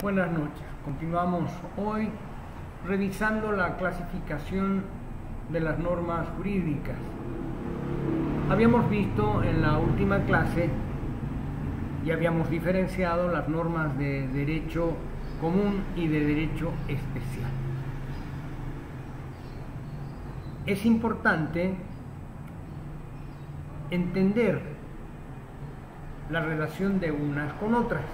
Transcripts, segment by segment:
Buenas noches. Continuamos hoy revisando la clasificación de las normas jurídicas. Habíamos visto en la última clase y habíamos diferenciado las normas de derecho común y de derecho especial. Es importante entender la relación de unas con otras.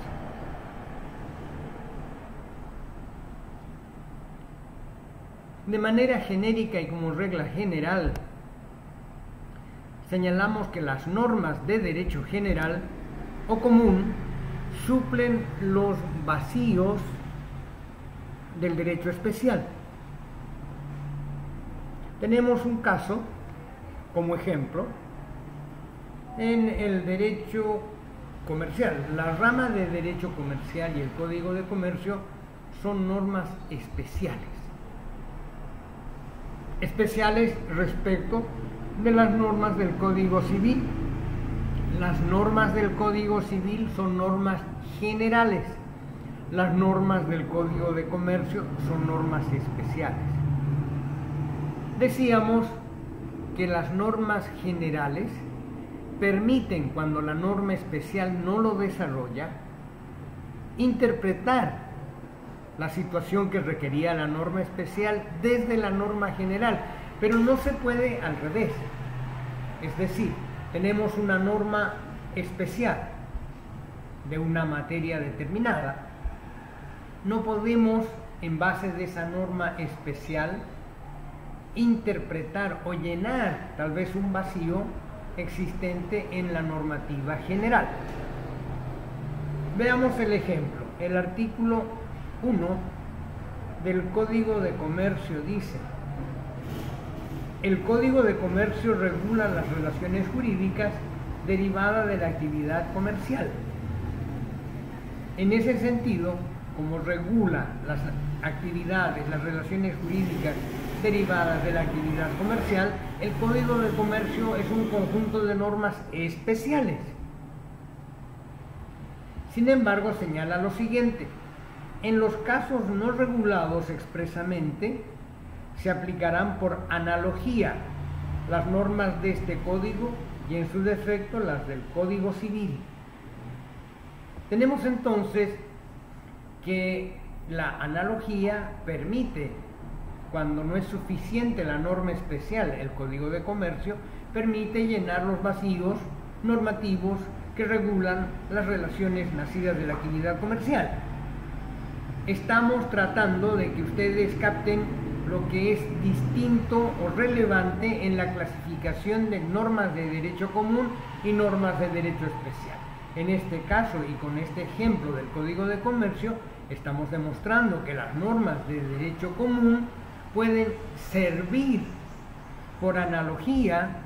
De manera genérica y como regla general, señalamos que las normas de derecho general o común suplen los vacíos del derecho especial. Tenemos un caso como ejemplo en el derecho comercial. La rama de derecho comercial y el Código de Comercio son normas especiales respecto de las normas del Código Civil. Las normas del Código Civil son normas generales. Las normas del Código de Comercio son normas especiales. Decíamos que las normas generales permiten, cuando la norma especial no lo desarrolla, interpretar la situación que requería la norma especial desde la norma general, pero no se puede al revés. Es decir, tenemos una norma especial de una materia determinada, no podemos, en base de esa norma especial, interpretar o llenar tal vez un vacío existente en la normativa general. Veamos el ejemplo. El artículo 1 del Código de Comercio dice: el Código de Comercio regula las relaciones jurídicas derivadas de la actividad comercial. En ese sentido, como regula las actividades, las relaciones jurídicas derivadas de la actividad comercial, el Código de Comercio es un conjunto de normas especiales. Sin embargo, señala lo siguiente: en los casos no regulados expresamente, se aplicarán por analogía las normas de este código y, en su defecto, las del Código Civil. Tenemos entonces que la analogía permite, cuando no es suficiente la norma especial, el Código de Comercio permite llenar los vacíos normativos que regulan las relaciones nacidas de la actividad comercial. Estamos tratando de que ustedes capten lo que es distinto o relevante en la clasificación de normas de derecho común y normas de derecho especial. En este caso y con este ejemplo del Código de Comercio, estamos demostrando que las normas de derecho común pueden servir por analogía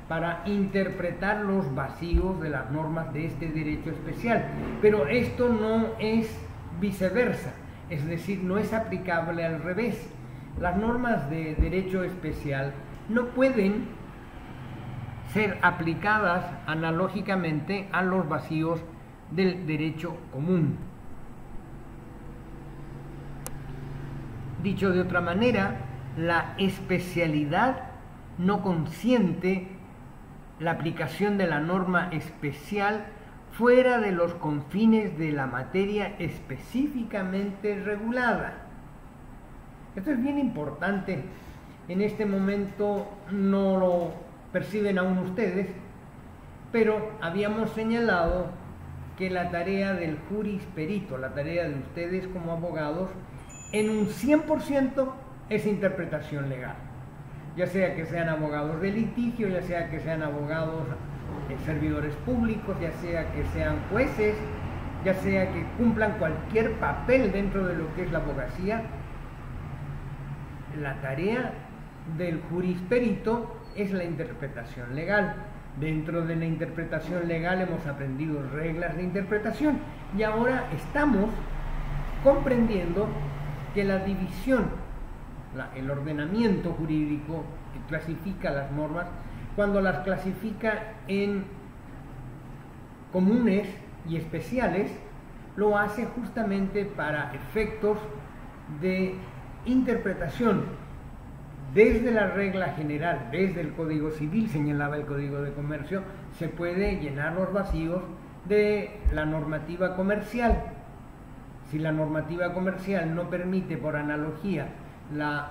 para interpretar los vacíos de las normas de este derecho especial. Pero esto no es viceversa, es decir, no es aplicable al revés. Las normas de derecho especial no pueden ser aplicadas analógicamente a los vacíos del derecho común. Dicho de otra manera, la especialidad no consiente la aplicación de la norma especial fuera de los confines de la materia específicamente regulada. Esto es bien importante. En este momento no lo perciben aún ustedes, pero habíamos señalado que la tarea del jurisperito, la tarea de ustedes como abogados, en un 100% es interpretación legal. Ya sea que sean abogados de litigio, ya sea que sean abogados servidores públicos, ya sea que sean jueces, ya sea que cumplan cualquier papel dentro de lo que es la abogacía, la tarea del jurisperito es la interpretación legal. Dentro de la interpretación legal hemos aprendido reglas de interpretación y ahora estamos comprendiendo que la división, el ordenamiento jurídico que clasifica las normas, cuando las clasifica en comunes y especiales, lo hace justamente para efectos de interpretación. Desde la regla general, desde el Código Civil, señalaba el Código de Comercio, se puede llenar los vacíos de la normativa comercial. Si la normativa comercial no permite, por analogía, la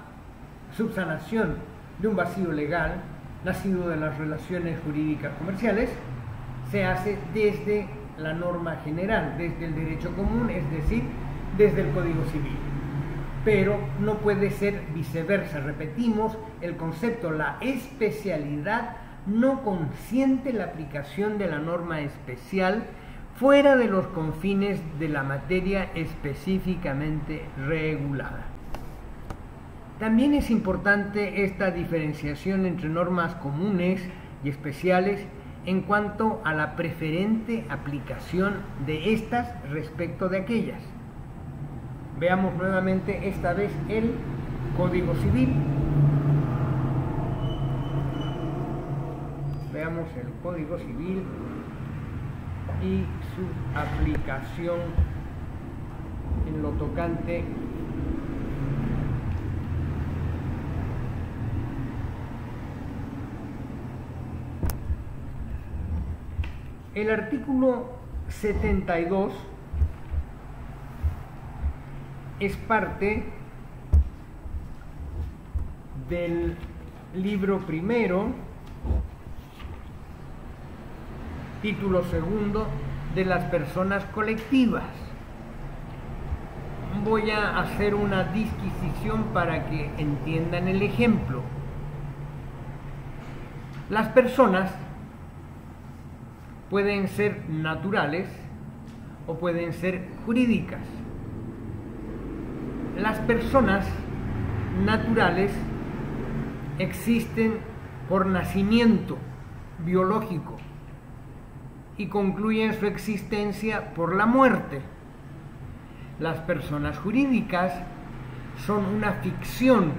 subsanación de un vacío legal nacido de las relaciones jurídicas comerciales, se hace desde la norma general, desde el derecho común, es decir, desde el Código Civil. Pero no puede ser viceversa. Repetimos, el concepto, la especialidad no consiente la aplicación de la norma especial fuera de los confines de la materia específicamente regulada. También es importante esta diferenciación entre normas comunes y especiales en cuanto a la preferente aplicación de estas respecto de aquellas. Veamos nuevamente esta vez el Código Civil. Veamos el Código Civil y su aplicación en lo tocante el artículo 72 es parte del libro primero, título segundo, de las personas colectivas. Voy a hacer una disquisición para que entiendan el ejemplo. Las personas pueden ser naturales o pueden ser jurídicas. Las personas naturales existen por nacimiento biológico y concluyen su existencia por la muerte. Las personas jurídicas son una ficción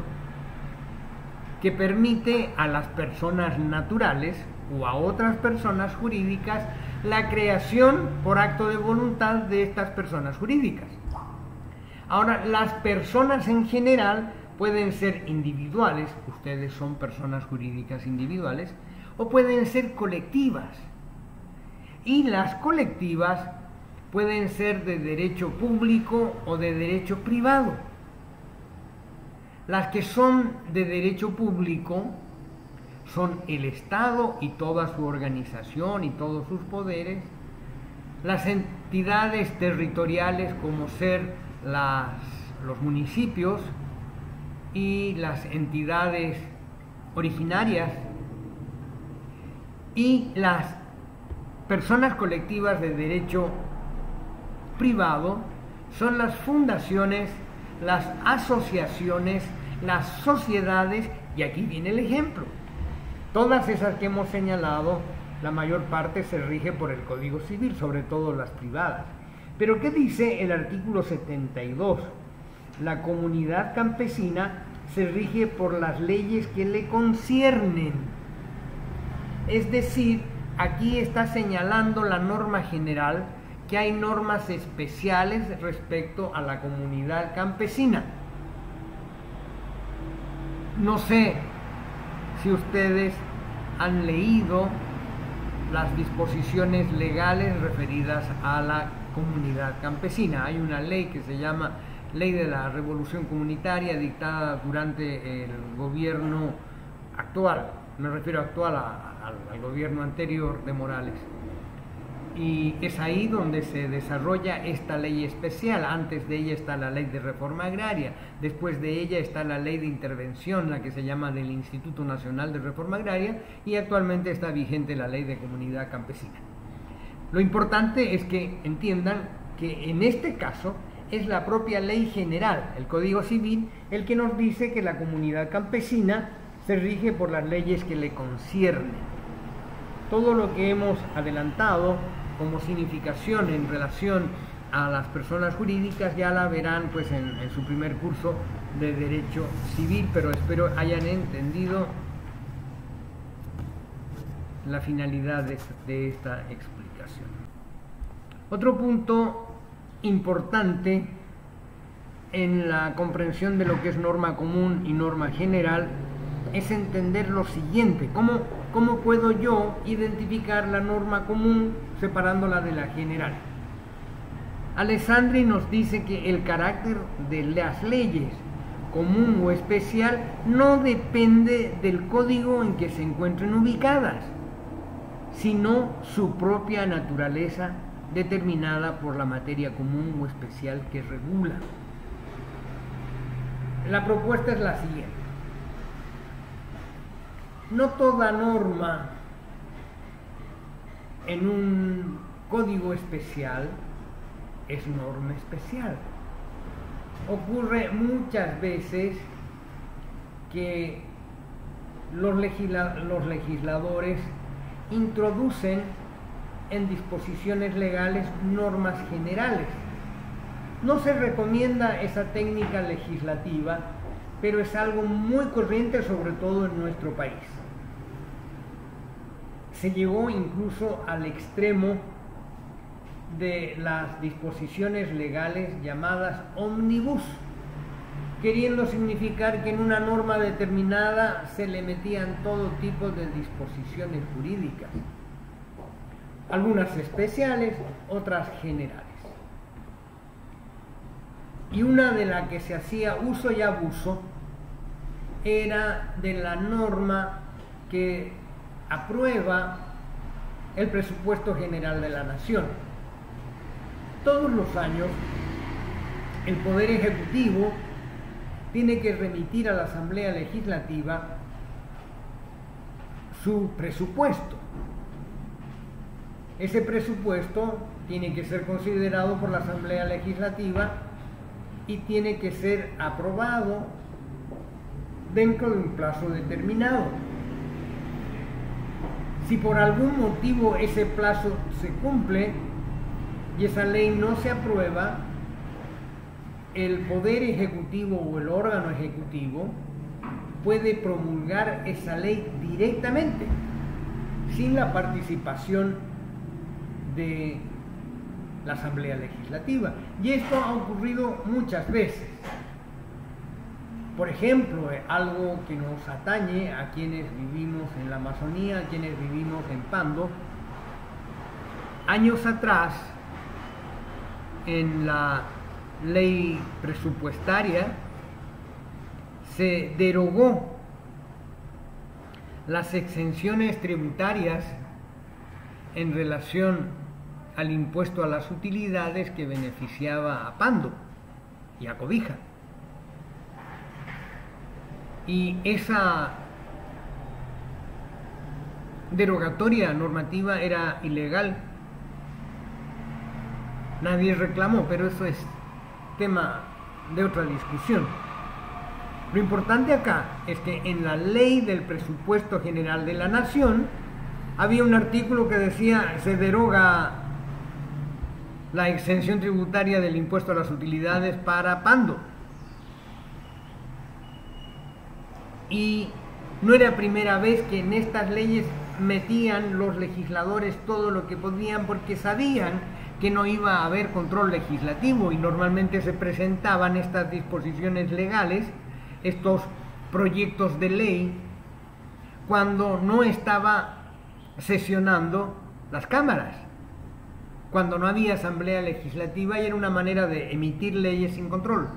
que permite a las personas naturales o a otras personas jurídicas la creación por acto de voluntad de estas personas jurídicas. Ahora, las personas en general pueden ser individuales, ustedes son personas jurídicas individuales, o pueden ser colectivas. Y las colectivas pueden ser de derecho público o de derecho privado. Las que son de derecho público son el Estado y toda su organización y todos sus poderes, las entidades territoriales como ser los municipios y las entidades originarias, y las personas colectivas de derecho privado son las fundaciones, las asociaciones, las sociedades, y aquí viene el ejemplo. Todas esas que hemos señalado, la mayor parte se rige por el Código Civil, sobre todo las privadas. Pero ¿qué dice el artículo 72? La comunidad campesina se rige por las leyes que le conciernen. Es decir, aquí está señalando la norma general, que hay normas especiales respecto a la comunidad campesina. No sé si ustedes han leído las disposiciones legales referidas a la comunidad campesina. Hay una ley que se llama Ley de la Revolución Comunitaria, dictada durante el gobierno actual, me refiero actual al gobierno anterior de Morales. Y es ahí donde se desarrolla esta ley especial. Antes de ella está la ley de reforma agraria, después de ella está la ley de intervención, la que se llama del Instituto Nacional de Reforma Agraria, y actualmente está vigente la ley de comunidad campesina. Lo importante es que entiendan que en este caso es la propia ley general, el Código Civil, el que nos dice que la comunidad campesina se rige por las leyes que le conciernen. Todo lo que hemos adelantado como significación en relación a las personas jurídicas ya la verán pues en su primer curso de Derecho Civil, pero espero hayan entendido la finalidad de esta explicación. Otro punto importante en la comprensión de lo que es norma común y norma general es entender lo siguiente: ¿cómo puedo yo identificar la norma común separándola de la general? Alessandri nos dice que el carácter de las leyes, común o especial, no depende del código en que se encuentren ubicadas, sino su propia naturaleza determinada por la materia común o especial que regula. La propuesta es la siguiente: no toda norma en un código especial es norma especial. Ocurre muchas veces que los legisladores introducen en disposiciones legales normas generales. No se recomienda esa técnica legislativa, pero es algo muy corriente, sobre todo en nuestro país. Se llegó incluso al extremo de las disposiciones legales llamadas ómnibus, queriendo significar que en una norma determinada se le metían todo tipo de disposiciones jurídicas, algunas especiales, otras generales. Y una de la que se hacía uso y abuso era de la norma que aprueba el presupuesto general de la nación. Todos los años el Poder Ejecutivo tiene que remitir a la Asamblea Legislativa su presupuesto. Ese presupuesto tiene que ser considerado por la Asamblea Legislativa y tiene que ser aprobado dentro de un plazo determinado. Si por algún motivo ese plazo se cumple y esa ley no se aprueba, el Poder Ejecutivo o el órgano ejecutivo puede promulgar esa ley directamente, sin la participación de la Asamblea Legislativa. Y esto ha ocurrido muchas veces. Por ejemplo, algo que nos atañe a quienes vivimos en la Amazonía, a quienes vivimos en Pando. Años atrás, en la ley presupuestaria, se derogó las exenciones tributarias en relación al impuesto a las utilidades que beneficiaba a Pando y a Cobija. Y esa derogatoria normativa era ilegal. Nadie reclamó, pero eso es tema de otra discusión. Lo importante acá es que en la ley del presupuesto general de la nación había un artículo que decía: se deroga la exención tributaria del impuesto a las utilidades para Pando. Y no era primera vez que en estas leyes metían los legisladores todo lo que podían, porque sabían que no iba a haber control legislativo y normalmente se presentaban estas disposiciones legales, estos proyectos de ley, cuando no estaba sesionando las cámaras, cuando no había asamblea legislativa, y era una manera de emitir leyes sin control.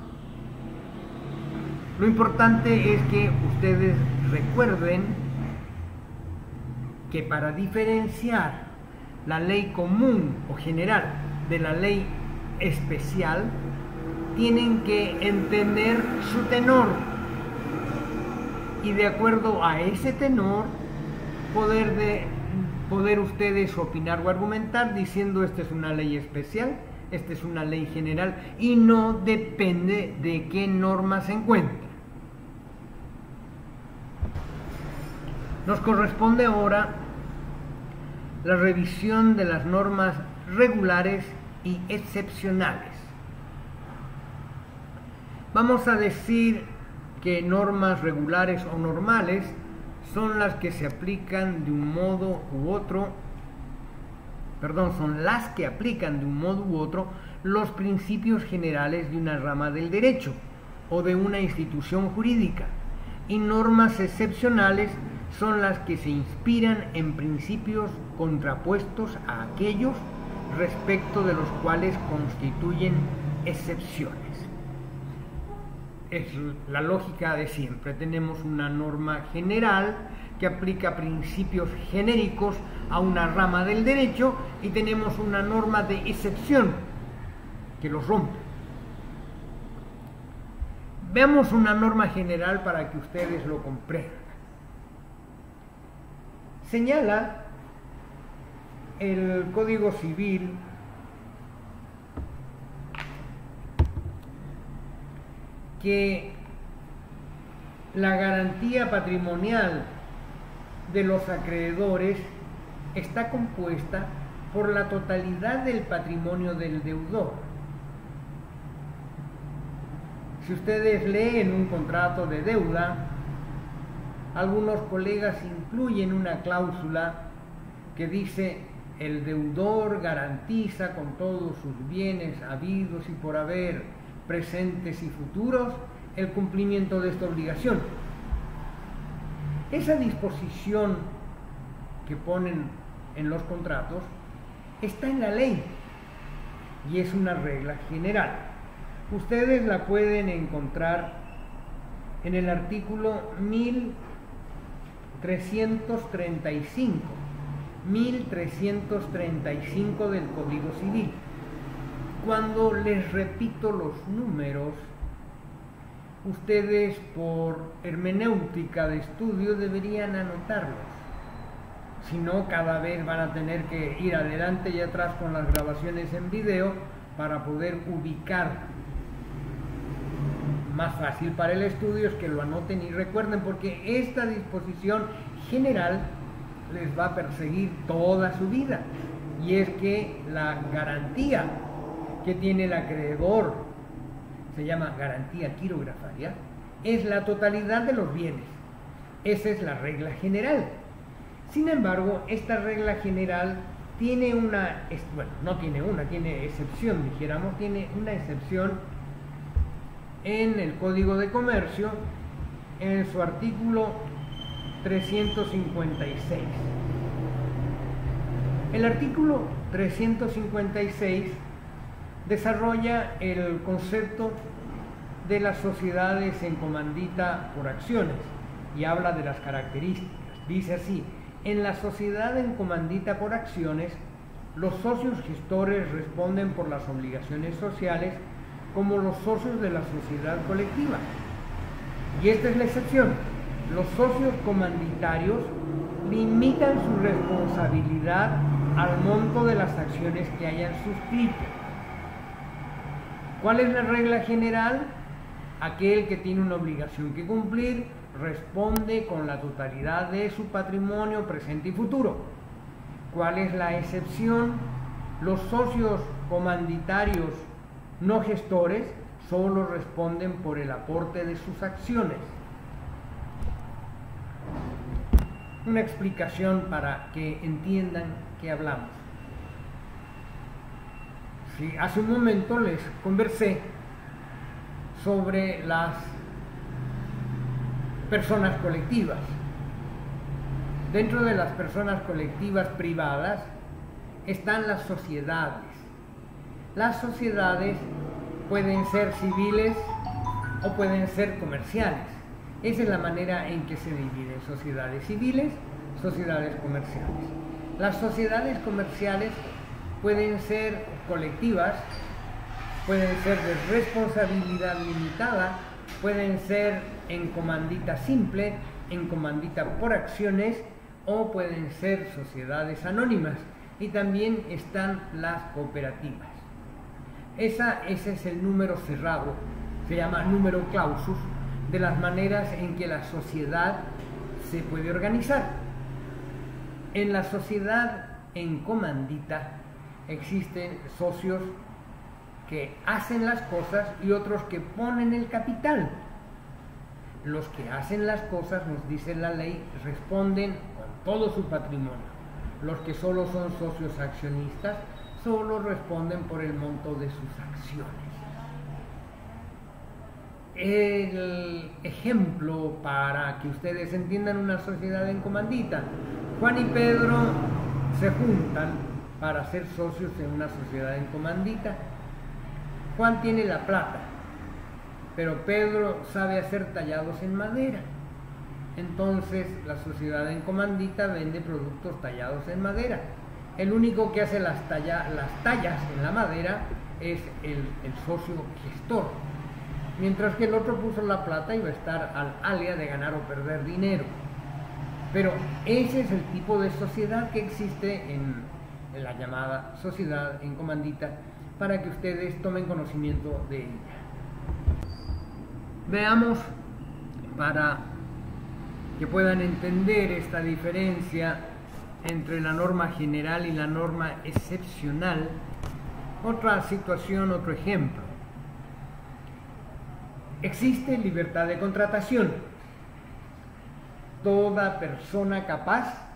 Lo importante es que ustedes recuerden que para diferenciar la ley común o general de la ley especial, tienen que entender su tenor y de acuerdo a ese tenor poder ustedes opinar o argumentar diciendo: esta es una ley especial, esta es una ley general, y no depende de qué norma se encuentra. Nos corresponde ahora la revisión de las normas regulares y excepcionales. Vamos a decir que normas regulares o normales son las que se aplican de un modo u otro son las que aplican de un modo u otro los principios generales de una rama del derecho o de una institución jurídica, y normas excepcionales son las que se inspiran en principios contrapuestos a aquellos respecto de los cuales constituyen excepciones. Es la lógica de siempre. Tenemos una norma general que aplica principios genéricos a una rama del derecho y tenemos una norma de excepción que los rompe. Veamos una norma general para que ustedes lo comprendan. Señala el Código Civil que la garantía patrimonial de los acreedores está compuesta por la totalidad del patrimonio del deudor. Si ustedes leen un contrato de deuda, algunos colegas incluyen una cláusula que dice: el deudor garantiza con todos sus bienes habidos y por haber, presentes y futuros, el cumplimiento de esta obligación. Esa disposición que ponen en los contratos está en la ley y es una regla general. Ustedes la pueden encontrar en el artículo 1335 del Código Civil. Cuando les repito los números, ustedes por hermenéutica de estudio deberían anotarlos. Si no, cada vez van a tener que ir adelante y atrás con las grabaciones en video para poder ubicar. Más fácil para el estudio es que lo anoten y recuerden, porque esta disposición general les va a perseguir toda su vida, y es que la garantía que tiene el acreedor, se llama garantía quirografaria, es la totalidad de los bienes. Esa es la regla general. Sin embargo, esta regla general tiene tiene excepción, dijéramos, tiene una excepción en el Código de Comercio, en su artículo 356. El artículo 356 desarrolla el concepto de las sociedades en comandita por acciones y habla de las características. Dice así: en la sociedad en comandita por acciones, los socios gestores responden por las obligaciones sociales como los socios de la sociedad colectiva. Y esta es la excepción. Los socios comanditarios limitan su responsabilidad al monto de las acciones que hayan suscrito. ¿Cuál es la regla general? Aquel que tiene una obligación que cumplir responde con la totalidad de su patrimonio presente y futuro. ¿Cuál es la excepción? Los socios comanditarios no gestores solo responden por el aporte de sus acciones. Una explicación para que entiendan qué hablamos. Sí, hace un momento les conversé sobre las personas colectivas. Dentro de las personas colectivas privadas están las sociedades. Las sociedades pueden ser civiles o pueden ser comerciales. Esa es la manera en que se dividen: sociedades civiles, sociedades comerciales. Las sociedades comerciales pueden ser colectivas, pueden ser de responsabilidad limitada, pueden ser en comandita simple, en comandita por acciones, o pueden ser sociedades anónimas. Y también están las cooperativas. Ese es el número cerrado, se llama número clausus, de las maneras en que la sociedad se puede organizar. En la sociedad en comandita existen socios que hacen las cosas y otros que ponen el capital. Los que hacen las cosas, nos dice la ley, responden con todo su patrimonio. Los que solo son socios accionistas solo responden por el monto de sus acciones. El ejemplo para que ustedes entiendan una sociedad en comandita: Juan y Pedro se juntan para ser socios en una sociedad en comandita. Juan tiene la plata, pero Pedro sabe hacer tallados en madera. Entonces la sociedad en comandita vende productos tallados en madera. El único que hace las tallas en la madera es el socio gestor, mientras que el otro puso la plata y va a estar al alia de ganar o perder dinero. Pero ese es el tipo de sociedad que existe en la llamada sociedad en comandita, para que ustedes tomen conocimiento de ella. Veamos, para que puedan entender esta diferencia entre la norma general y la norma excepcional, otra situación, otro ejemplo. Existe libertad de contratación. Toda persona capaz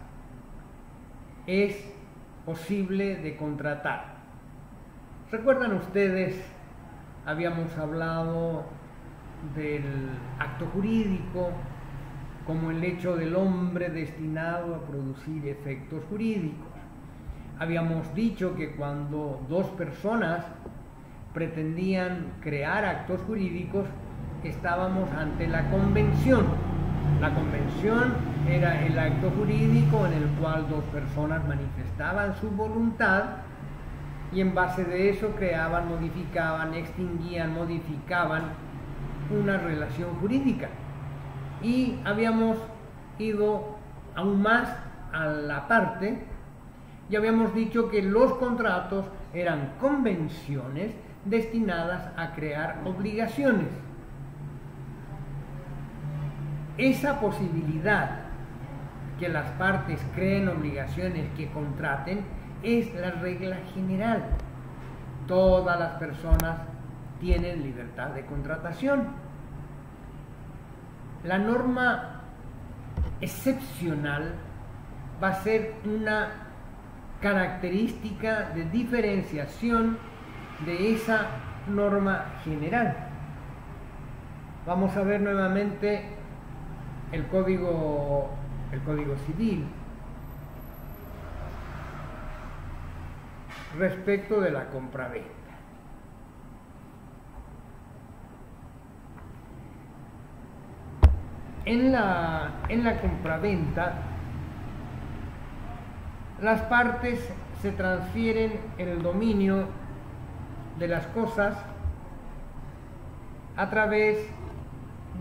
es posible de contratar. ¿Recuerdan ustedes? Habíamos hablado del acto jurídico como el hecho del hombre destinado a producir efectos jurídicos. Habíamos dicho que cuando dos personas pretendían crear actos jurídicos, estábamos ante la convención. La convención era el acto jurídico en el cual dos personas manifestaban su voluntad y en base de eso creaban, modificaban, extinguían, modificaban una relación jurídica. Y habíamos ido aún más a la parte y habíamos dicho que los contratos eran convenciones destinadas a crear obligaciones. Esa posibilidad que las partes creen obligaciones, que contraten, es la regla general. Todas las personas tienen libertad de contratación. La norma excepcional va a ser una característica de diferenciación de esa norma general. Vamos a ver nuevamente el Código Civil respecto de la compraventa. En la compraventa, las partes se transfieren el dominio de las cosas a través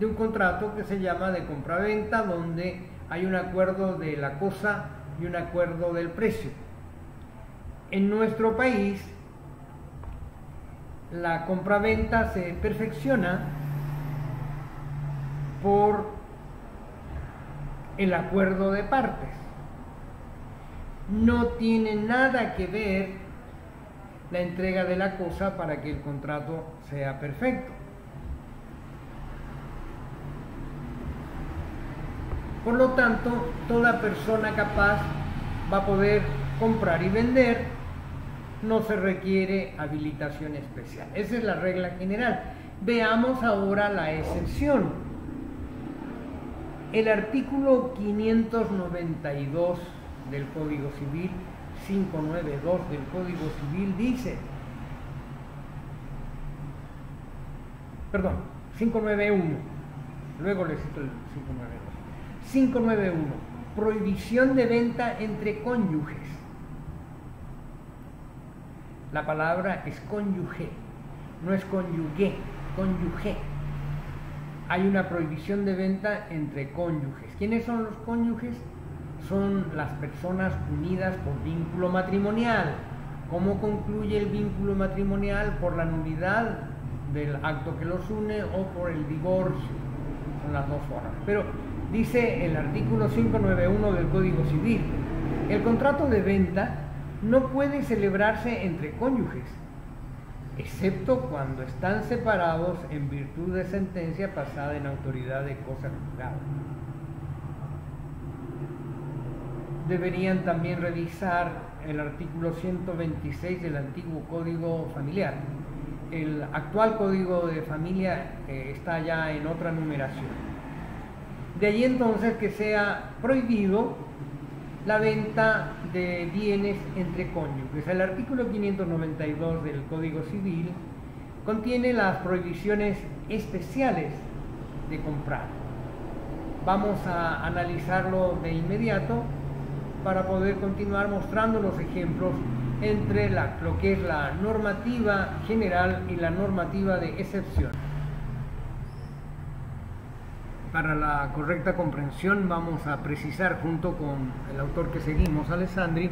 de un contrato que se llama de compraventa, donde hay un acuerdo de la cosa y un acuerdo del precio. En nuestro país, la compraventa se perfecciona por el acuerdo de partes. No tiene nada que ver la entrega de la cosa para que el contrato sea perfecto. Por lo tanto, toda persona capaz va a poder comprar y vender, no se requiere habilitación especial. Esa es la regla general. Veamos ahora la excepción. El artículo 592 del Código Civil, 592 del Código Civil dice, 591, luego les cito el 592. 591, prohibición de venta entre cónyuges. La palabra es cónyuge, no es cónyuge, cónyuge. Hay una prohibición de venta entre cónyuges. ¿Quiénes son los cónyuges? Son las personas unidas por vínculo matrimonial. ¿Cómo concluye el vínculo matrimonial? Por la nulidad del acto que los une o por el divorcio. Son las dos formas. Pero dice el artículo 591 del Código Civil, el contrato de venta no puede celebrarse entre cónyuges, excepto cuando están separados en virtud de sentencia pasada en autoridad de cosa juzgada. deberían también revisar el artículo 126 del antiguo Código Familiar. El actual Código de Familia está ya en otra numeración. De ahí entonces que sea prohibido la venta de bienes entre cónyuges. El artículo 592 del Código Civil contiene las prohibiciones especiales de comprar. Vamos a analizarlo de inmediato para poder continuar mostrando los ejemplos entre lo que es la normativa general y la normativa de excepción. Para la correcta comprensión vamos a precisar junto con el autor que seguimos, Alessandri,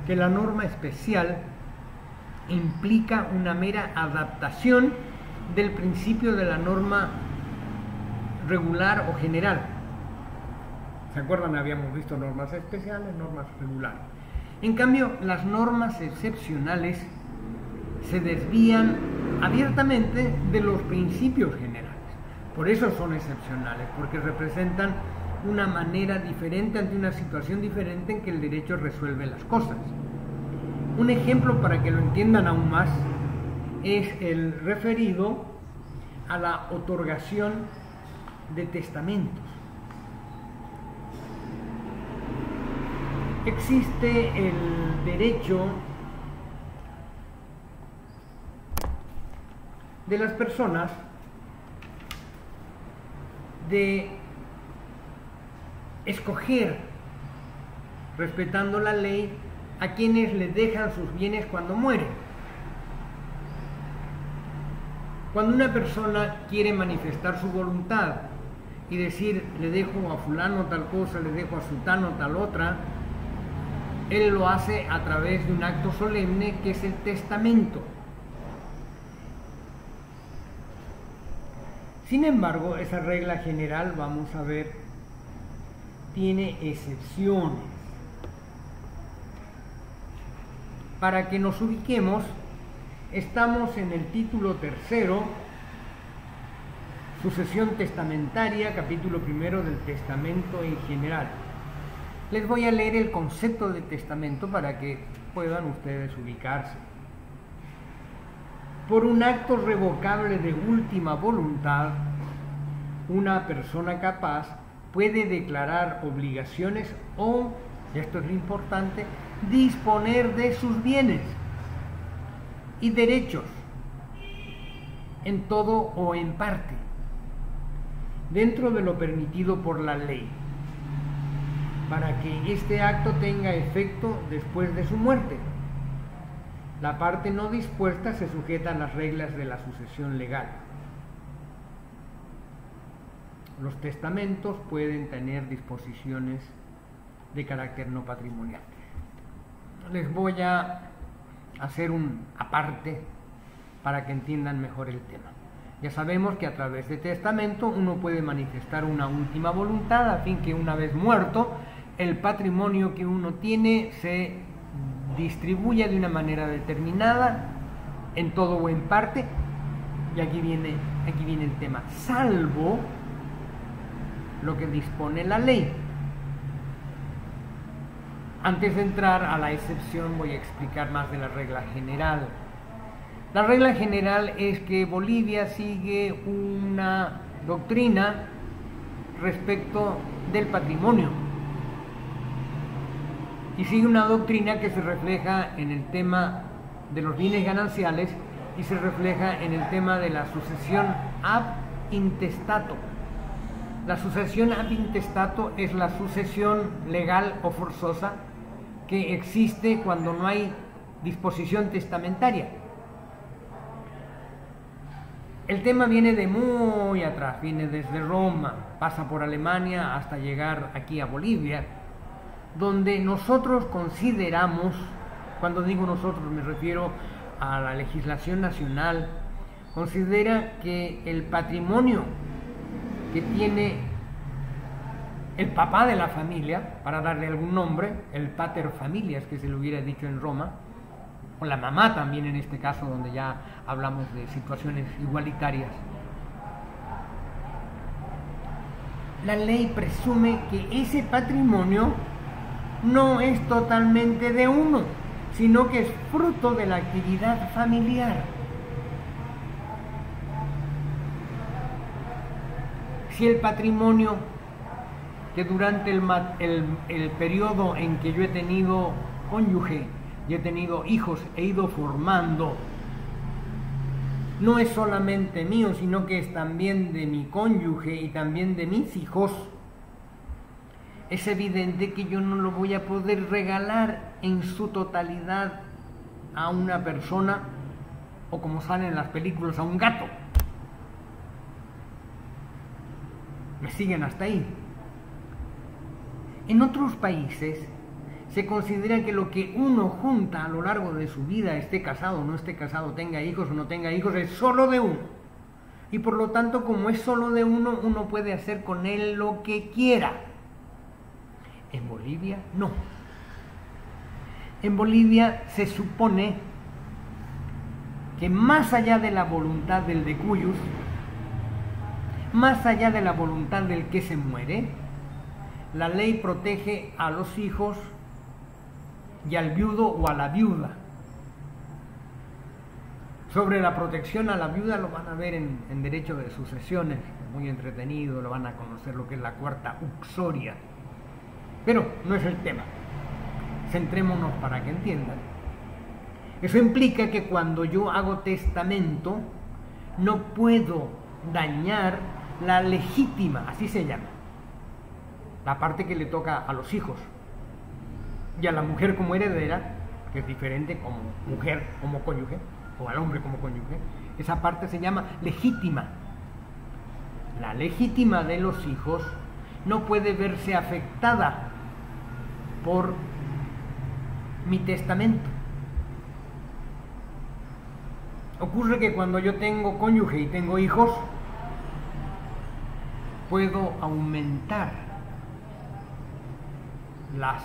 que la norma especial implica una mera adaptación del principio de la norma regular o general. ¿Se acuerdan? Habíamos visto normas especiales, normas regulares. En cambio, las normas excepcionales se desvían abiertamente de los principios generales. Por eso son excepcionales, porque representan una manera diferente ante una situación diferente en que el derecho resuelve las cosas. Un ejemplo para que lo entiendan aún más es el referido a la otorgación de testamentos. Existe el derecho de las personas de escoger, respetando la ley, a quienes les dejan sus bienes cuando mueren. Cuando una persona quiere manifestar su voluntad y decir, le dejo a fulano tal cosa, le dejo a sultano tal otra, él lo hace a través de un acto solemne que es el testamento. Sin embargo, esa regla general, vamos a ver, tiene excepciones. Para que nos ubiquemos, estamos en el título tercero, sucesión testamentaria, capítulo primero del testamento en general. Les voy a leer el concepto de testamento para que puedan ustedes ubicarse. Por un acto revocable de última voluntad, una persona capaz puede declarar obligaciones o, y esto es lo importante, disponer de sus bienes y derechos en todo o en parte, dentro de lo permitido por la ley, para que este acto tenga efecto después de su muerte. La parte no dispuesta se sujeta a las reglas de la sucesión legal. Los testamentos pueden tener disposiciones de carácter no patrimonial. Les voy a hacer un aparte para que entiendan mejor el tema. Ya sabemos que a través de testamento uno puede manifestar una última voluntad a fin que una vez muerto el patrimonio que uno tiene se distribuya de una manera determinada en todo o en parte, y aquí viene el tema, salvo lo que dispone la ley. Antes de entrar a la excepción voy a explicar más de la regla general. La regla general es que Bolivia sigue una doctrina respecto del patrimonio y sigue una doctrina que se refleja en el tema de los bienes gananciales y se refleja en el tema de la sucesión ab intestato. La sucesión ab intestato es la sucesión legal o forzosa que existe cuando no hay disposición testamentaria. El tema viene de muy atrás, viene desde Roma, pasa por Alemania hasta llegar aquí a Bolivia, donde nosotros consideramos, cuando digo nosotros me refiero a la legislación nacional, considera que el patrimonio que tiene el papá de la familia, para darle algún nombre, el pater familias que se le hubiera dicho en Roma, o la mamá también en este caso, donde ya hablamos de situaciones igualitarias. La ley presume que ese patrimonio no es totalmente de uno, sino que es fruto de la actividad familiar. Si el patrimonio que durante el periodo en que yo he tenido cónyuge y he tenido hijos, he ido formando, no es solamente mío, sino que es también de mi cónyuge y también de mis hijos, es evidente que yo no lo voy a poder regalar en su totalidad a una persona, o como sale en las películas, a un gato. ¿Me siguen hasta ahí? En otros países se considera que lo que uno junta a lo largo de su vida, esté casado o no esté casado, tenga hijos o no tenga hijos, es solo de uno. Y por lo tanto, como es solo de uno, uno puede hacer con él lo que quiera. En Bolivia, no. En Bolivia se supone que más allá de la voluntad del decuyus, más allá de la voluntad del que se muere, la ley protege a los hijos y al viudo o a la viuda. Sobre la protección a la viuda lo van a ver en derecho de sucesiones, muy entretenido, lo van a conocer lo que es la cuarta uxoria. Pero no es el tema. Centrémonos para que entiendan. Eso implica que cuando yo hago testamento, no puedo dañar la legítima, así se llama, la parte que le toca a los hijos, y a la mujer como heredera, que es diferente como mujer, como cónyuge, o al hombre como cónyuge. Esa parte se llama legítima. La legítima de los hijos no puede verse afectada por mi testamento. Ocurre que cuando yo tengo cónyuge y tengo hijos, puedo aumentar las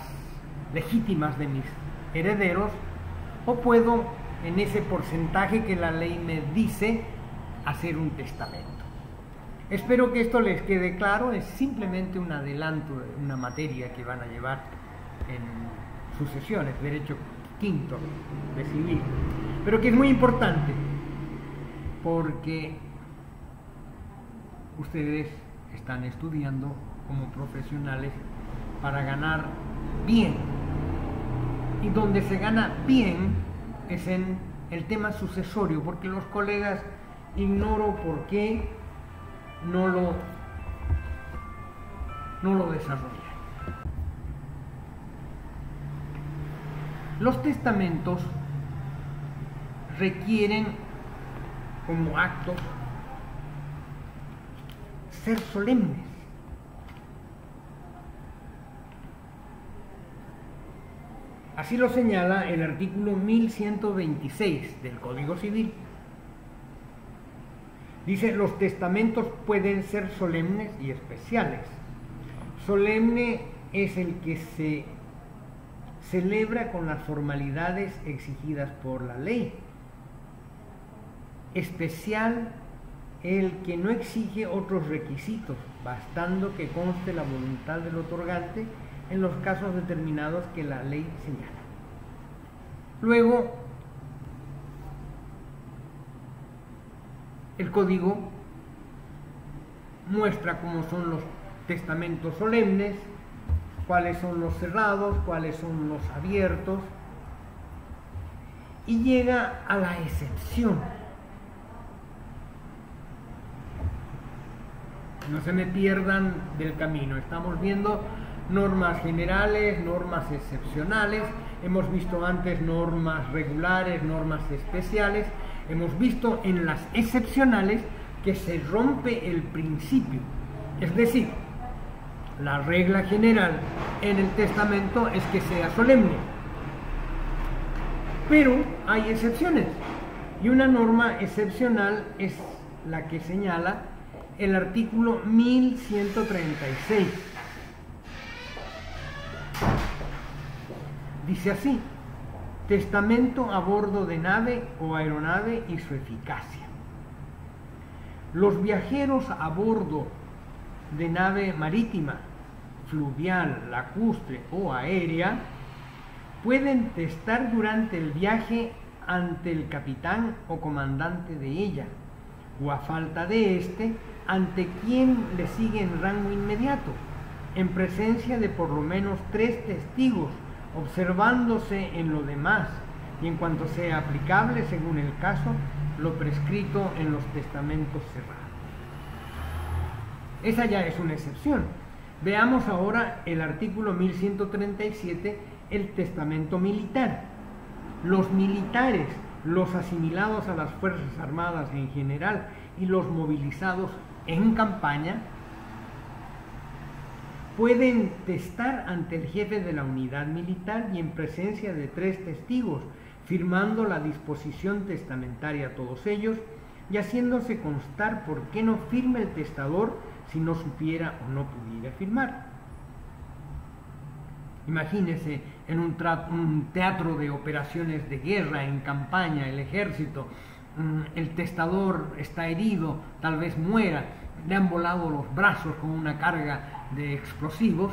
legítimas de mis herederos, o puedo, en ese porcentaje que la ley me dice, hacer un testamento. Espero que esto les quede claro. Es simplemente un adelanto de una materia que van a llevar en sucesiones, derecho quinto de civil, pero que es muy importante porque ustedes están estudiando como profesionales para ganar bien, y donde se gana bien es en el tema sucesorio, porque los colegas, ignoro por qué no lo desarrollan. Los testamentos requieren como actos ser solemnes. Así lo señala el artículo 1126 del Código Civil. Dice: los testamentos pueden ser solemnes y especiales. Solemne es el que se celebra con las formalidades exigidas por la ley. Especial el que no exige otros requisitos, bastando que conste la voluntad del otorgante en los casos determinados que la ley señala. Luego, el código muestra cómo son los testamentos solemnes, cuáles son los cerrados, cuáles son los abiertos, y llega a la excepción. No se me pierdan del camino. Estamos viendo normas generales, normas excepcionales. Hemos visto antes normas regulares, normas especiales. Hemos visto en las excepcionales que se rompe el principio. Es decir, la regla general en el testamento es que sea solemne. Pero hay excepciones. Y una norma excepcional es la que señala el artículo 1136. Dice así: testamento a bordo de nave o aeronave y su eficacia. Los viajeros a bordo de nave marítima fluvial, lacustre o aérea, pueden testar durante el viaje ante el capitán o comandante de ella, o a falta de éste, ante quien le sigue en rango inmediato, en presencia de por lo menos 3 testigos, observándose en lo demás, y en cuanto sea aplicable, según el caso, lo prescrito en los testamentos cerrados. Esa ya es una excepción. Veamos ahora el artículo 1137, el testamento militar. Los militares, los asimilados a las Fuerzas Armadas en general y los movilizados en campaña, pueden testar ante el jefe de la unidad militar y en presencia de 3 testigos, firmando la disposición testamentaria a todos ellos y haciéndose constar por qué no firma el testador si no supiera o no pudiera firmar. Imagínese en un teatro de operaciones de guerra, en campaña, el ejército, el testador está herido, tal vez muera, le han volado los brazos con una carga de explosivos,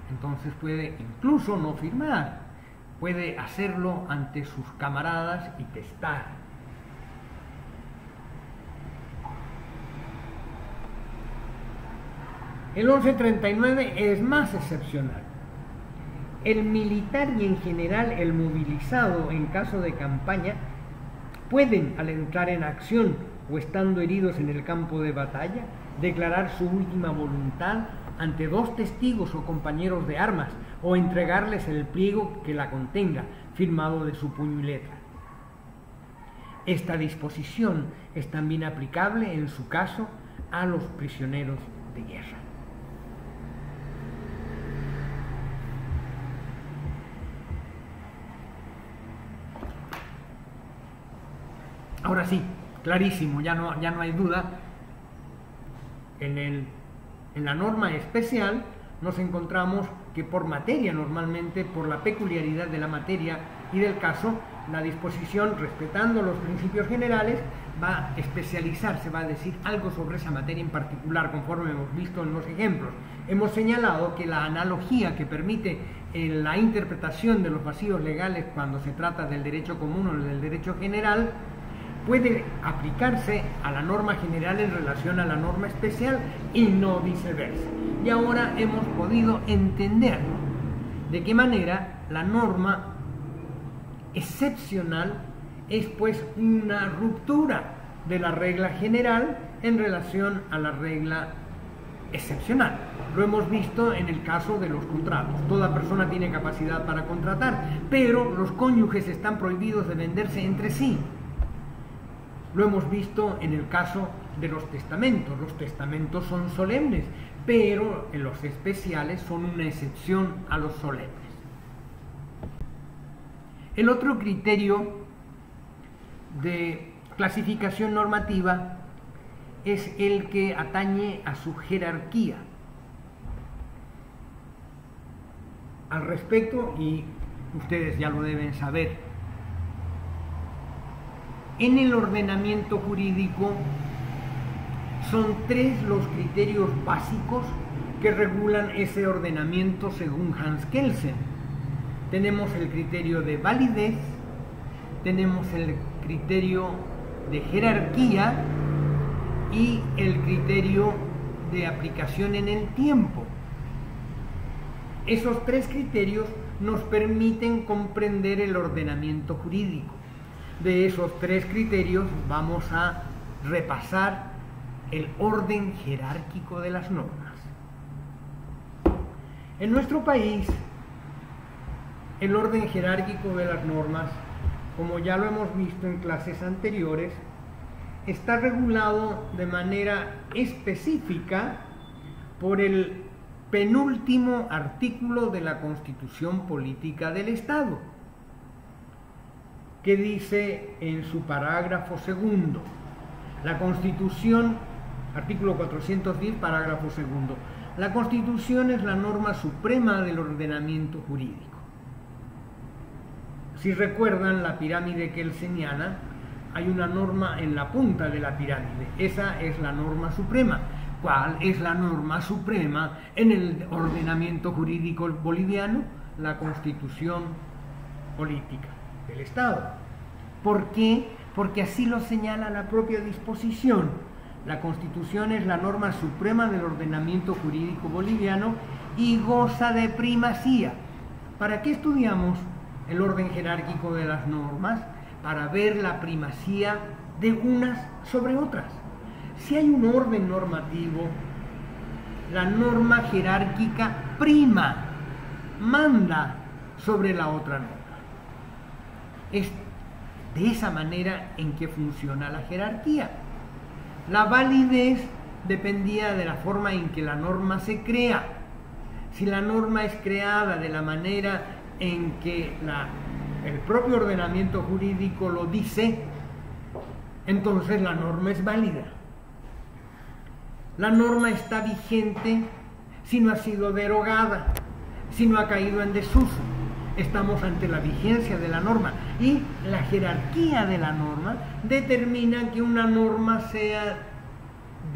entonces puede incluso no firmar, puede hacerlo ante sus camaradas y testar. El 1139 es más excepcional. El militar y en general el movilizado en caso de campaña pueden, al entrar en acción o estando heridos en el campo de batalla, declarar su última voluntad ante 2 testigos o compañeros de armas o entregarles el pliego que la contenga, firmado de su puño y letra. Esta disposición es también aplicable en su caso a los prisioneros de guerra. Ahora sí, clarísimo, ya no hay duda. En la norma especial nos encontramos que por materia, normalmente por la peculiaridad de la materia y del caso, la disposición, respetando los principios generales, va a especializarse, va a decir algo sobre esa materia en particular, conforme hemos visto en los ejemplos. Hemos señalado que la analogía que permite la interpretación de los vacíos legales cuando se trata del derecho común o del derecho general puede aplicarse a la norma general en relación a la norma especial y no viceversa. Y ahora hemos podido entender de qué manera la norma excepcional es pues una ruptura de la regla general en relación a la regla excepcional. Lo hemos visto en el caso de los contratos. Toda persona tiene capacidad para contratar, pero los cónyuges están prohibidos de venderse entre sí. Lo hemos visto en el caso de los testamentos. Los testamentos son solemnes, pero en los especiales son una excepción a los solemnes. El otro criterio de clasificación normativa es el que atañe a su jerarquía. Al respecto, y ustedes ya lo deben saber, en el ordenamiento jurídico son 3 los criterios básicos que regulan ese ordenamiento según Hans Kelsen. Tenemos el criterio de validez, tenemos el criterio de jerarquía y el criterio de aplicación en el tiempo. Esos 3 criterios nos permiten comprender el ordenamiento jurídico. De esos 3 criterios vamos a repasar el orden jerárquico de las normas. En nuestro país, el orden jerárquico de las normas, como ya lo hemos visto en clases anteriores, está regulado de manera específica por el penúltimo artículo de la Constitución Política del Estado, que dice en su parágrafo 2, la Constitución, artículo 410, parágrafo 2, la Constitución es la norma suprema del ordenamiento jurídico. Si recuerdan la pirámide kelseniana, hay una norma en la punta de la pirámide, esa es la norma suprema, ¿Cuál es la norma suprema en el ordenamiento jurídico boliviano? La Constitución política del Estado. ¿Por qué? Porque así lo señala la propia disposición. La Constitución es la norma suprema del ordenamiento jurídico boliviano y goza de primacía. ¿Para qué estudiamos el orden jerárquico de las normas? Para ver la primacía de unas sobre otras. Si hay un orden normativo, la norma jerárquica prima, manda sobre la otra norma. Es de esa manera en que funciona la jerarquía. La validez dependía de la forma en que la norma se crea. Si la norma es creada de la manera en que el propio ordenamiento jurídico lo dice, entonces la norma es válida. La norma está vigente si no ha sido derogada, si no ha caído en desuso. Estamos ante la vigencia de la norma y la jerarquía de la norma determina que una norma sea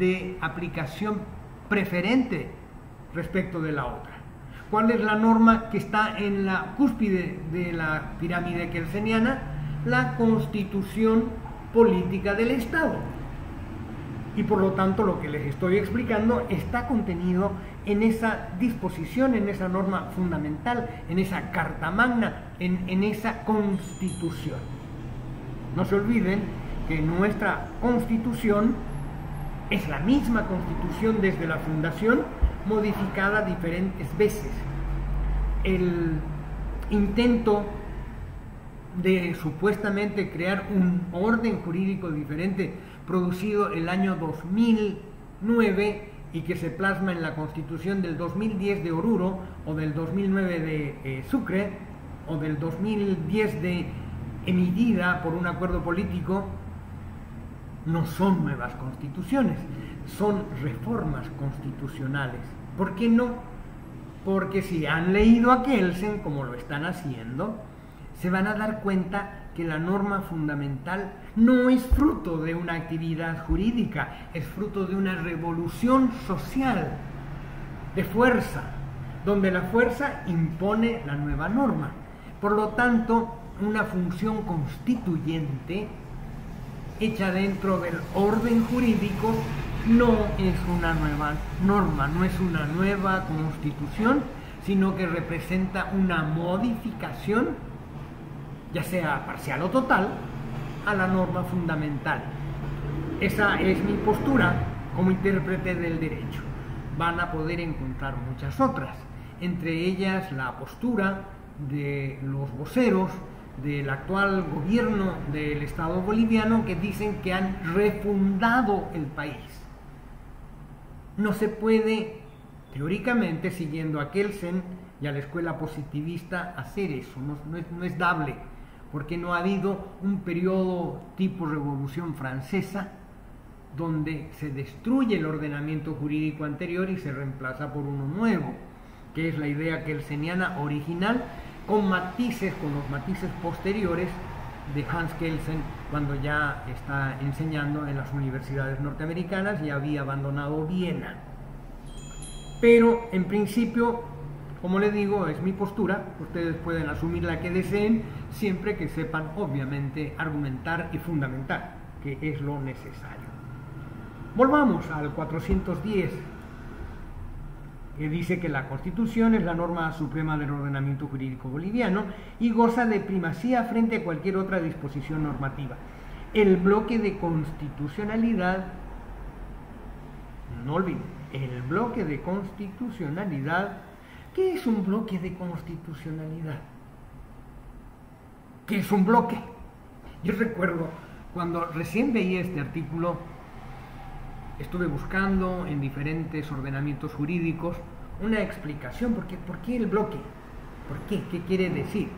de aplicación preferente respecto de la otra. ¿Cuál es la norma que está en la cúspide de la pirámide kelseniana? La Constitución política del Estado. Y por lo tanto lo que les estoy explicando está contenido en esa disposición, en esa norma fundamental, en esa carta magna, en esa Constitución. No se olviden que nuestra Constitución es la misma Constitución desde la fundación, modificada diferentes veces. El intento de supuestamente crear un orden jurídico diferente producido el año 2009 y que se plasma en la Constitución del 2010 de Oruro o del 2009 de Sucre o del 2010 de emitida por un acuerdo político, no son nuevas constituciones, son reformas constitucionales. ¿Por qué no? Porque si han leído a Kelsen, como lo están haciendo, se van a dar cuenta que la norma fundamental no es fruto de una actividad jurídica, es fruto de una revolución social, de fuerza, donde la fuerza impone la nueva norma. Por lo tanto, una función constituyente hecha dentro del orden jurídico no es una nueva norma, no es una nueva constitución, sino que representa una modificación, ya sea parcial o total, a la norma fundamental. Esa es mi postura como intérprete del derecho. Van a poder encontrar muchas otras, entre ellas la postura de los voceros del actual gobierno del Estado boliviano, que dicen que han refundado el país. No se puede, teóricamente, siguiendo a Kelsen y a la escuela positivista, hacer eso, no es dable, porque no ha habido un periodo tipo Revolución Francesa donde se destruye el ordenamiento jurídico anterior y se reemplaza por uno nuevo, que es la idea kelseniana original, con los matices posteriores de Hans Kelsen, cuando ya está enseñando en las universidades norteamericanas y había abandonado Viena. Pero en principio, como les digo, es mi postura, ustedes pueden asumir la que deseen, siempre que sepan, obviamente, argumentar y fundamentar, que es lo necesario. Volvamos al 410, que dice que la Constitución es la norma suprema del ordenamiento jurídico boliviano y goza de primacía frente a cualquier otra disposición normativa. El bloque de constitucionalidad, no olviden, el bloque de constitucionalidad. ¿Qué es un bloque de constitucionalidad? ¿Qué es un bloque? Yo recuerdo cuando recién veía este artículo, estuve buscando en diferentes ordenamientos jurídicos una explicación, ¿por qué el bloque? ¿Por qué? ¿Qué quiere decir?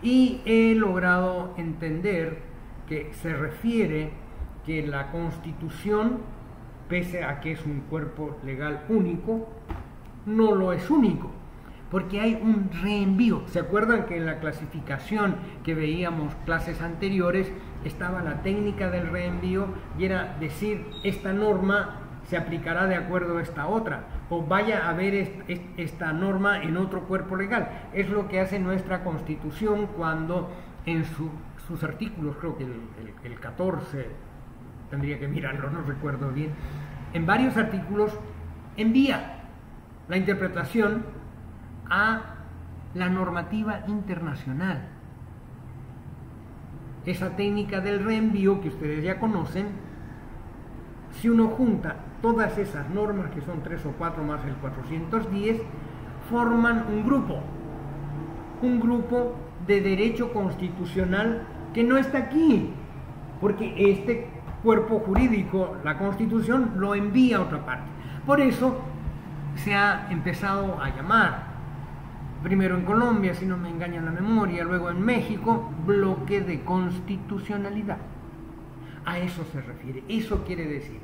Y he logrado entender que se refiere que la Constitución, pese a que es un cuerpo legal único, no lo es único, porque hay un reenvío. ¿Se acuerdan que en la clasificación que veíamos clases anteriores estaba la técnica del reenvío y era decir esta norma se aplicará de acuerdo a esta otra, o vaya a haber esta norma en otro cuerpo legal. Es lo que hace nuestra Constitución cuando en sus artículos, creo que el 14, tendría que mirarlo, no recuerdo bien, en varios artículos envía la interpretación a la normativa internacional. Esa técnica del reenvío que ustedes ya conocen, si uno junta todas esas normas, que son 3 o 4 más el 410, forman un grupo de derecho constitucional que no está aquí, porque este cuerpo jurídico, la Constitución, lo envía a otra parte. Por eso se ha empezado a llamar, primero en Colombia, si no me engaña la memoria, luego en México, bloque de constitucionalidad. A eso se refiere, eso quiere decir.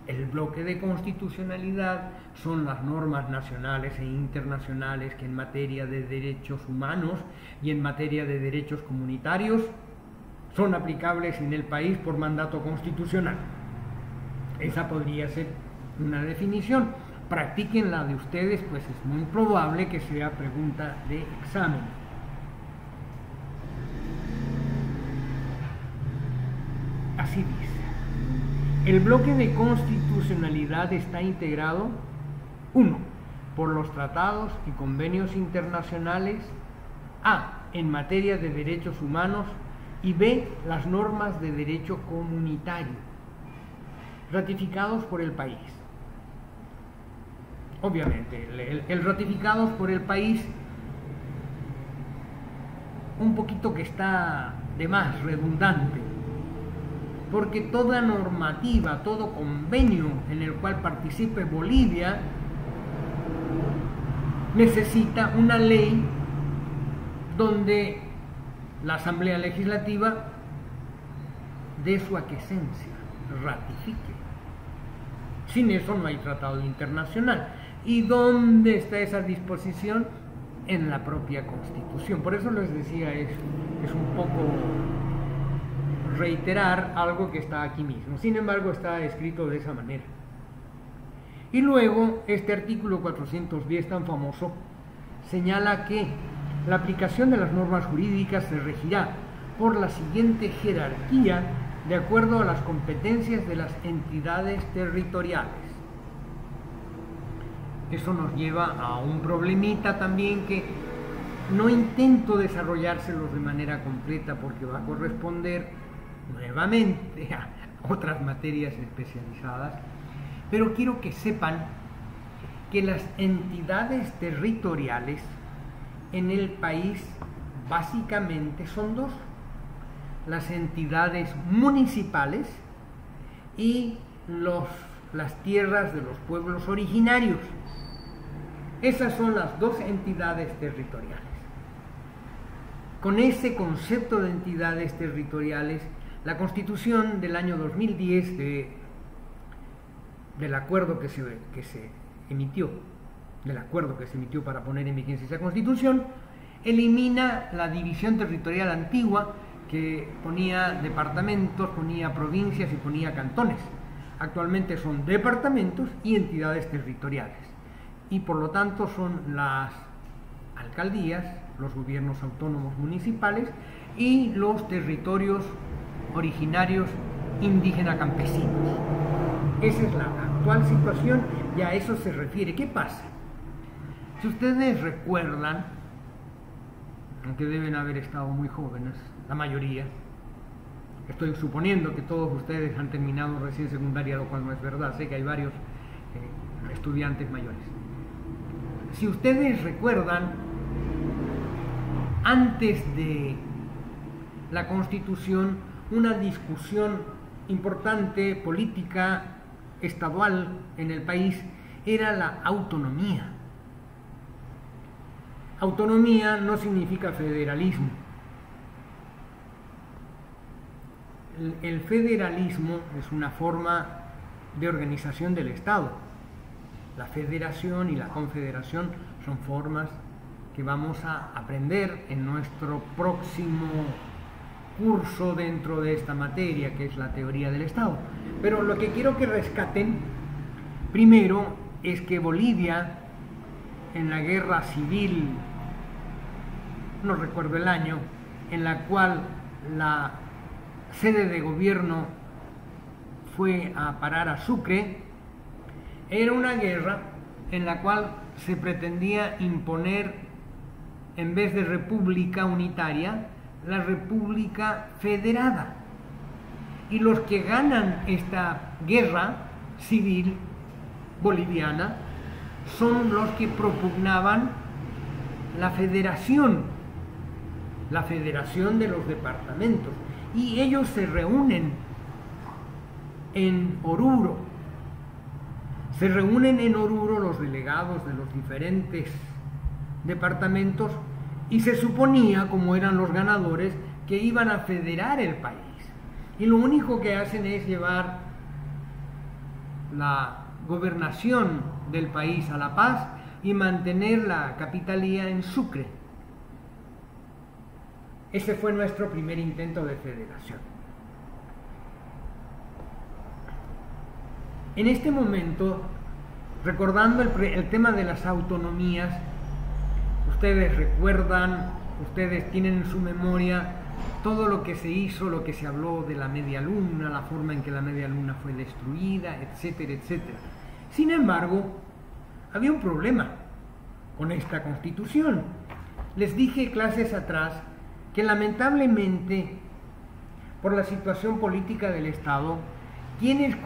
El bloque de constitucionalidad son las normas nacionales e internacionales que en materia de derechos humanos y en materia de derechos comunitarios son aplicables en el país por mandato constitucional. Esa podría ser una definición. Practíquenla de ustedes, pues es muy probable que sea pregunta de examen. Así dice. El bloque de constitucionalidad está integrado, 1, por los tratados y convenios internacionales, A, en materia de derechos humanos, y B, las normas de derecho comunitario, ratificados por el país. Obviamente, el ratificados por el país, un poquito que está de más, redundante, porque toda normativa, todo convenio en el cual participe Bolivia necesita una ley donde la Asamblea Legislativa dé su aquiescencia, ratifique. Sin eso no hay tratado internacional. ¿Y dónde está esa disposición? En la propia Constitución. Por eso les decía, es un poco reiterar algo que está aquí mismo. Sin embargo, está escrito de esa manera. Y luego, este artículo 410 tan famoso señala que la aplicación de las normas jurídicas se regirá por la siguiente jerarquía de acuerdo a las competencias de las entidades territoriales. Eso nos lleva a un problemita también, que no intento desarrollárselos de manera completa porque va a corresponder nuevamente a otras materias especializadas, pero quiero que sepan que las entidades territoriales en el país básicamente son dos: las entidades municipales y las tierras de los pueblos originarios. Esas son las dos entidades territoriales. Con ese concepto de entidades territoriales, la Constitución del año 2010 del acuerdo que se emitió para poner en vigencia esa Constitución, elimina la división territorial antigua que ponía departamentos, ponía provincias y ponía cantones. Actualmente son departamentos y entidades territoriales, y por lo tanto son las alcaldías, los gobiernos autónomos municipales y los territorios originarios indígena campesinos. Esa es la actual situación y a eso se refiere. ¿Qué pasa? Si ustedes recuerdan, aunque deben haber estado muy jóvenes, la mayoría, estoy suponiendo que todos ustedes han terminado recién secundaria, lo cual no es verdad, sé que hay varios estudiantes mayores. Si ustedes recuerdan, antes de la Constitución, una discusión importante, política, estadual en el país, era la autonomía. Autonomía no significa federalismo. El federalismo es una forma de organización del Estado. La federación y la confederación son formas que vamos a aprender en nuestro próximo curso dentro de esta materia, que es la teoría del Estado. Pero lo que quiero que rescaten Primero es que Bolivia, en la guerra civil, no recuerdo el año, en la cual la sede de gobierno fue a parar a Sucre, era una guerra en la cual se pretendía imponer, en vez de república unitaria, la república federada. Y los que ganan esta guerra civil boliviana son los que propugnaban la federación de los departamentos. Y ellos se reúnen en Oruro. Se reúnen en Oruro los delegados de los diferentes departamentos y se suponía, como eran los ganadores, que iban a federar el país. Y lo único que hacen es llevar la gobernación del país a La Paz y mantener la capitalía en Sucre. Ese fue nuestro primer intento de federación. En este momento, recordando el tema de las autonomías, ustedes recuerdan, ustedes tienen en su memoria todo lo que se hizo, lo que se habló de la media luna, la forma en que la media luna fue destruida, etcétera, etcétera. Sin embargo, había un problema con esta constitución. Les dije clases atrás que lamentablemente, por la situación política del Estado, quienes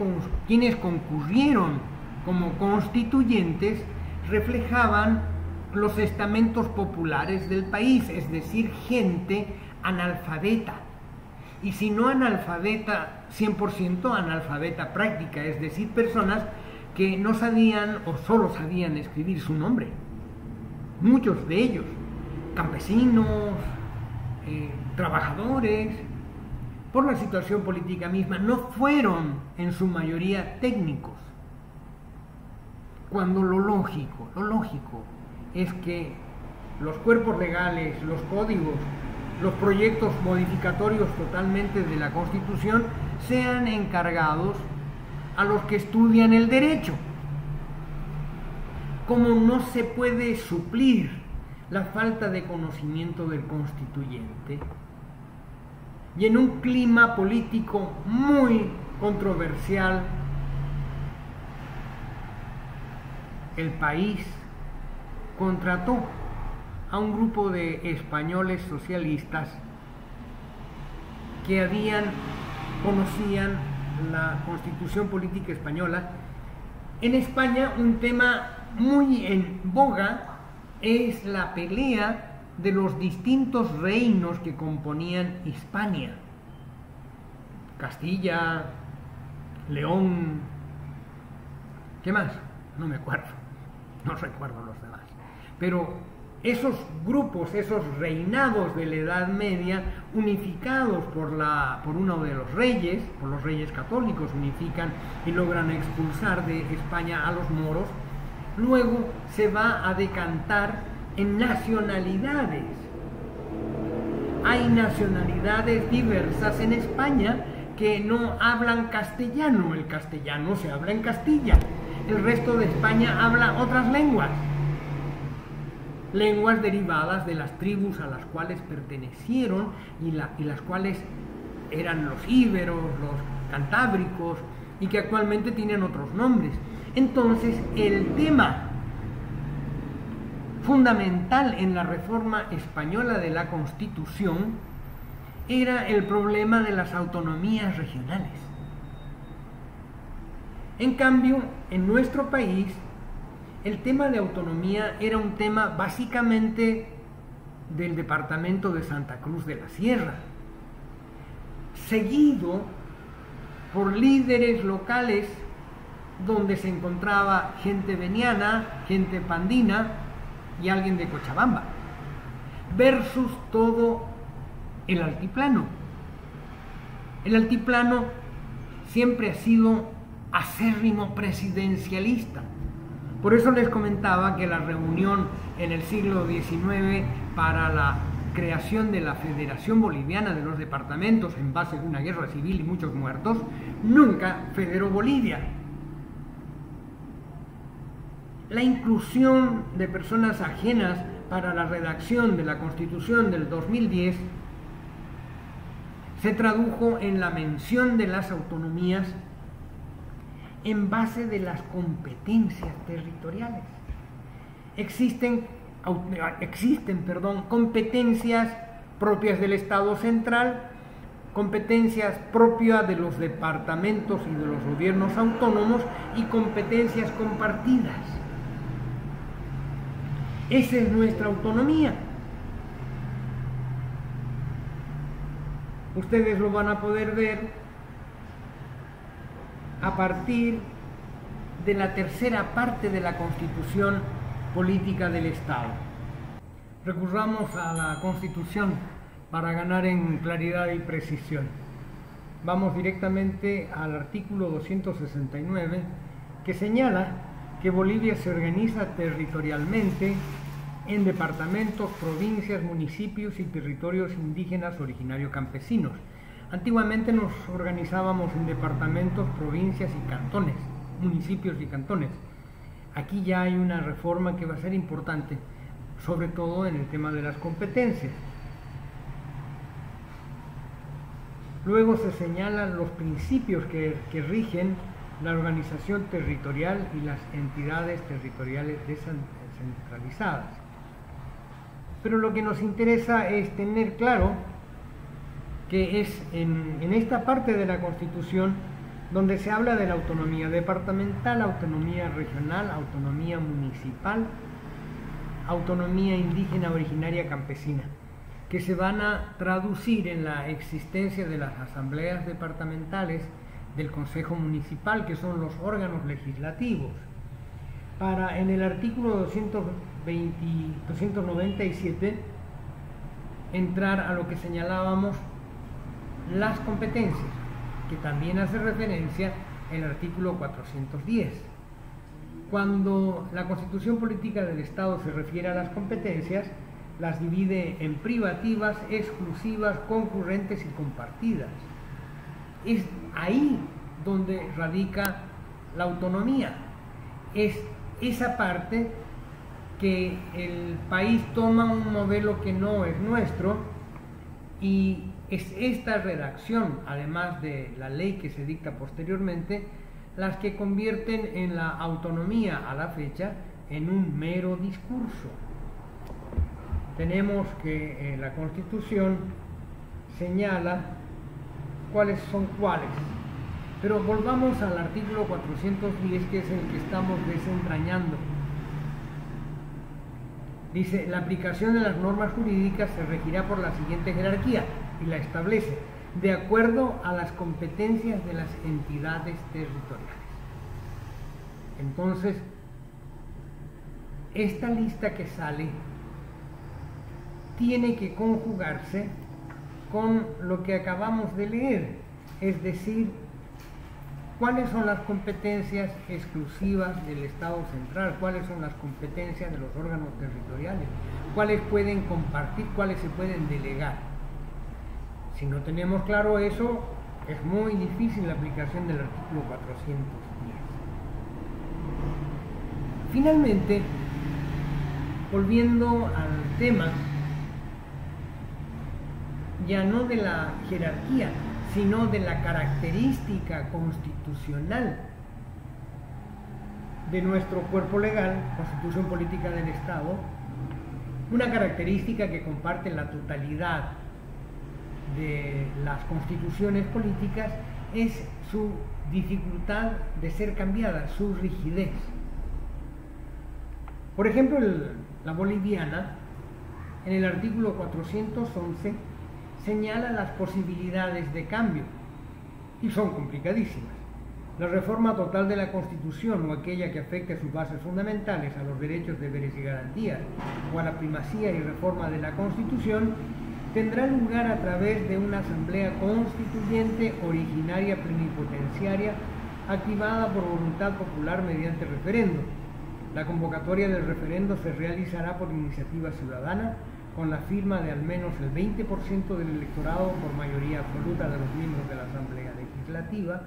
concurrieron como constituyentes reflejaban los estamentos populares del país, es decir, gente analfabeta. Y si no analfabeta 100%, analfabeta práctica, es decir, personas que no sabían o solo sabían escribir su nombre. Muchos de ellos, campesinos, trabajadores, por la situación política misma, no fueron en su mayoría técnicos. Cuando lo lógico es que los cuerpos legales, los códigos, los proyectos modificatorios totalmente de la Constitución sean encargados a los que estudian el derecho. Como no se puede suplir la falta de conocimiento del constituyente, y en un clima político muy controversial, el país contrató a un grupo de españoles socialistas que conocían la Constitución política española. En España un tema muy en boga es la pelea de los distintos reinos que componían Hispania. Castilla, León, ¿qué más? No me acuerdo, no recuerdo los demás. Pero esos grupos, esos reinados de la Edad Media, unificados por uno de los reyes, por los reyes católicos, unifican y logran expulsar de España a los moros, luego se va a decantar en nacionalidades. Hay nacionalidades diversas en España que no hablan castellano. El castellano se habla en Castilla. El resto de España habla otras lenguas. Lenguas derivadas de las tribus a las cuales pertenecieron y las cuales eran los íberos, los cantábricos, y que actualmente tienen otros nombres. Entonces, el tema fundamental en la reforma española de la Constitución era el problema de las autonomías regionales. En cambio, en nuestro país, el tema de autonomía era un tema básicamente del departamento de Santa Cruz de la Sierra, seguido por líderes locales donde se encontraba gente veniana, gente pandina y alguien de Cochabamba, versus todo el altiplano. El altiplano siempre ha sido acérrimo presidencialista. Por eso les comentaba que la reunión en el siglo XIX para la creación de la Federación Boliviana de los Departamentos en base a una guerra civil y muchos muertos, nunca federó Bolivia. La inclusión de personas ajenas para la redacción de la Constitución del 2010 se tradujo en la mención de las autonomías en base de las competencias territoriales. Existen competencias propias del Estado central, competencias propias de los departamentos y de los gobiernos autónomos y competencias compartidas. Esa es nuestra autonomía. Ustedes lo van a poder ver a partir de la tercera parte de la Constitución Política del Estado. Recurramos a la Constitución para ganar en claridad y precisión. Vamos directamente al artículo 269, que señala que Bolivia se organiza territorialmente en departamentos, provincias, municipios y territorios indígenas originarios campesinos. Antiguamente nos organizábamos en departamentos, provincias y cantones, municipios y cantones. Aquí ya hay una reforma que va a ser importante, sobre todo en el tema de las competencias. Luego se señalan los principios que rigen la organización territorial y las entidades territoriales descentralizadas. Pero lo que nos interesa es tener claro que es en esta parte de la Constitución donde se habla de la autonomía departamental, autonomía regional, autonomía municipal, autonomía indígena originaria campesina, que se van a traducir en la existencia de las asambleas departamentales, del Consejo Municipal, que son los órganos legislativos. Para en el artículo 297 entrar a lo que señalábamos las competencias, que también hace referencia el artículo 410. Cuando la Constitución Política del Estado se refiere a las competencias, las divide en privativas, exclusivas, concurrentes y compartidas. Es ahí donde radica la autonomía. Es esa parte que el país toma un modelo que no es nuestro, y es esta redacción, además de la ley que se dicta posteriormente, las que convierten en la autonomía a la fecha en un mero discurso. Tenemos que la Constitución señala cuáles son cuáles. Pero volvamos al artículo 410, que es el que estamos desentrañando. Dice: la aplicación de las normas jurídicas se regirá por la siguiente jerarquía, y la establece de acuerdo a las competencias de las entidades territoriales. Entonces, esta lista que sale tiene que conjugarse con lo que acabamos de leer, es decir, cuáles son las competencias exclusivas del Estado central, cuáles son las competencias de los órganos territoriales, cuáles pueden compartir, cuáles se pueden delegar. Si no tenemos claro eso, es muy difícil la aplicación del artículo 410. Finalmente, volviendo al tema, ya no de la jerarquía, sino de la característica constitucional de nuestro cuerpo legal, Constitución Política del Estado, una característica que comparte la totalidad de las constituciones políticas es su dificultad de ser cambiada, su rigidez. Por ejemplo, la boliviana, en el artículo 411, señala las posibilidades de cambio, y son complicadísimas. La reforma total de la Constitución, o aquella que afecte a sus bases fundamentales, a los derechos, deberes y garantías, o a la primacía y reforma de la Constitución, tendrá lugar a través de una asamblea constituyente originaria plenipotenciaria activada por voluntad popular mediante referendo. La convocatoria del referendo se realizará por iniciativa ciudadana, con la firma de al menos el 20% del electorado por mayoría absoluta de los miembros de la Asamblea Legislativa,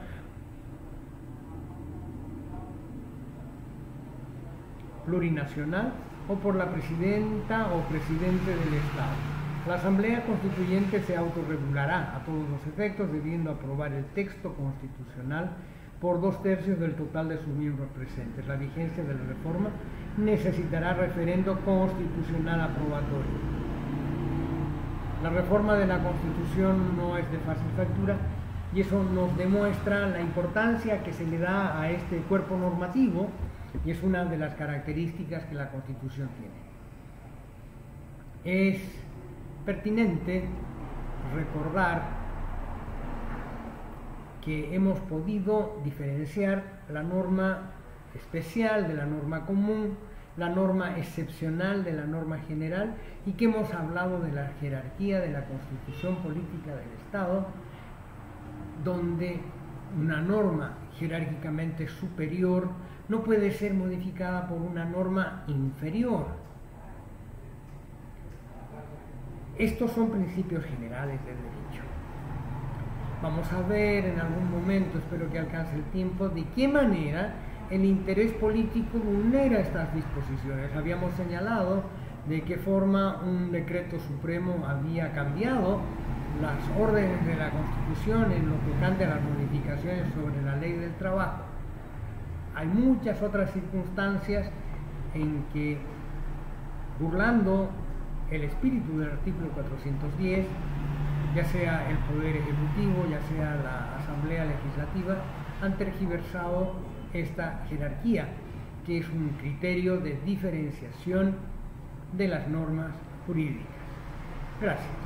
plurinacional o por la presidenta o presidente del Estado. La Asamblea Constituyente se autorregulará a todos los efectos, debiendo aprobar el texto constitucional por 2/3 del total de sus miembros presentes. La vigencia de la reforma necesitará referendo constitucional aprobatorio. La reforma de la Constitución no es de fácil factura y eso nos demuestra la importancia que se le da a este cuerpo normativo y es una de las características que la Constitución tiene. Es pertinente recordar que hemos podido diferenciar la norma especial de la norma común, la norma excepcional de la norma general y que hemos hablado de la jerarquía de la Constitución política del Estado, donde una norma jerárquicamente superior no puede ser modificada por una norma inferior. Estos son principios generales del derecho. Vamos a ver en algún momento, espero que alcance el tiempo, de qué manera el interés político vulnera estas disposiciones. Habíamos señalado de qué forma un decreto supremo había cambiado las órdenes de la Constitución en lo tocante a las modificaciones sobre la ley del trabajo. Hay muchas otras circunstancias en que, burlando el espíritu del artículo 410, ya sea el Poder Ejecutivo, ya sea la Asamblea Legislativa, han tergiversado esta jerarquía, que es un criterio de diferenciación de las normas jurídicas. Gracias.